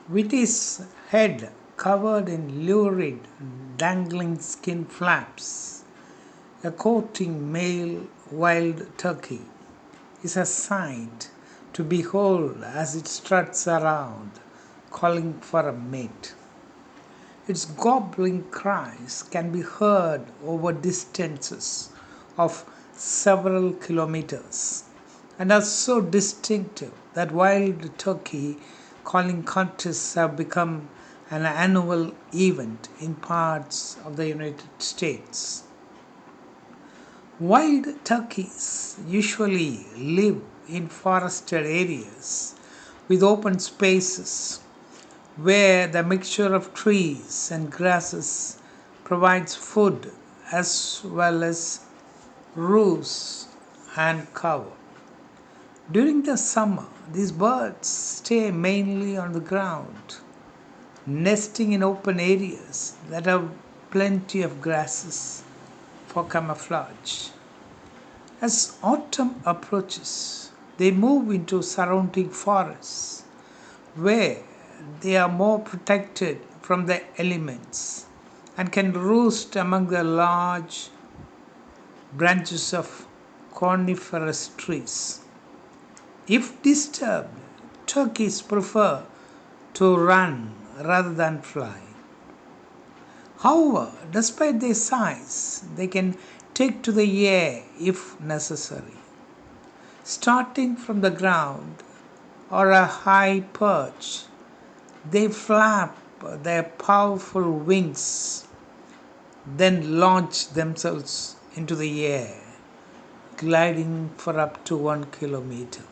With his head covered in lurid, dangling skin flaps, a courting male wild turkey is a sight to behold as it struts around, calling for a mate. Its gobbling cries can be heard over distances of several kilometers and are so distinctive that wild turkey calling contests have become an annual event in parts of the United States. Wild turkeys usually live in forested areas with open spaces where the mixture of trees and grasses provides food as well as roofs and cover. During the summer, these birds stay mainly on the ground, nesting in open areas that have plenty of grasses for camouflage. As autumn approaches, they move into surrounding forests where they are more protected from the elements and can roost among the large branches of coniferous trees. If disturbed, turkeys prefer to run rather than fly. However, despite their size, they can take to the air if necessary. Starting from the ground or a high perch, they flap their powerful wings, then launch themselves into the air, gliding for up to 1 kilometer.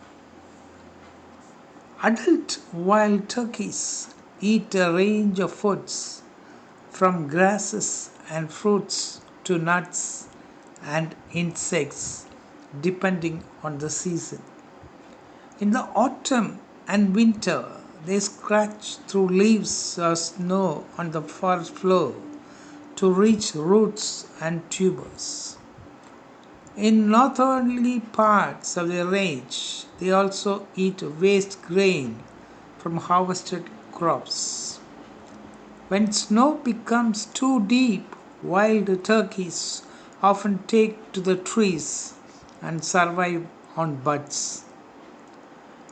Adult wild turkeys eat a range of foods from grasses and fruits to nuts and insects depending on the season. In the autumn and winter, they scratch through leaves or snow on the forest floor to reach roots and tubers. In northerly parts of their range, they also eat waste grain from harvested crops. When snow becomes too deep, wild turkeys often take to the trees and survive on buds.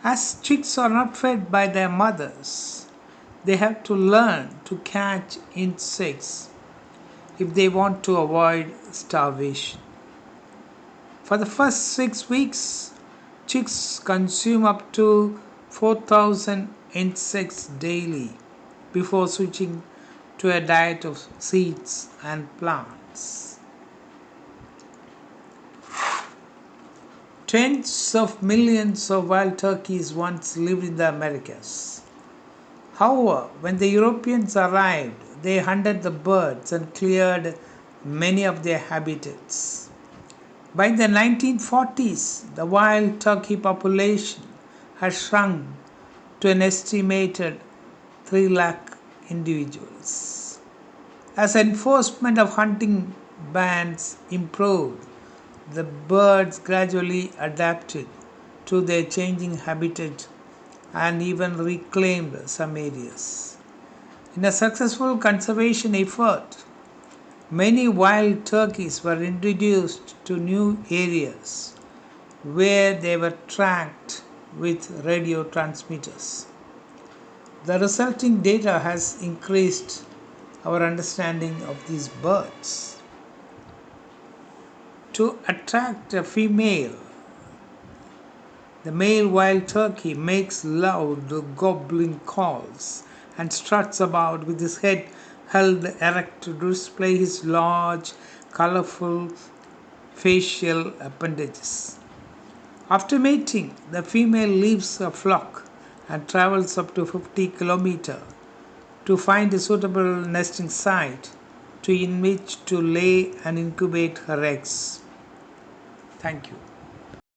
As chicks are not fed by their mothers, they have to learn to catch insects if they want to avoid starvation. For the first 6 weeks, chicks consume up to 4,000 insects daily before switching to a diet of seeds and plants. Tens of millions of wild turkeys once lived in the Americas. However, when the Europeans arrived, they hunted the birds and cleared many of their habitats. By the 1940s, the wild turkey population had shrunk to an estimated 3 lakh individuals. As enforcement of hunting bans improved, the birds gradually adapted to their changing habitat and even reclaimed some areas. In a successful conservation effort, many wild turkeys were introduced to new areas where they were tracked with radio transmitters. The resulting data has increased our understanding of these birds. To attract a female, the male wild turkey makes loud gobbling calls and struts about with his head held erect to display his large, colorful facial appendages. After mating, the female leaves her flock and travels up to 50 kilometers to find a suitable nesting site in which to lay and incubate her eggs. Thank you.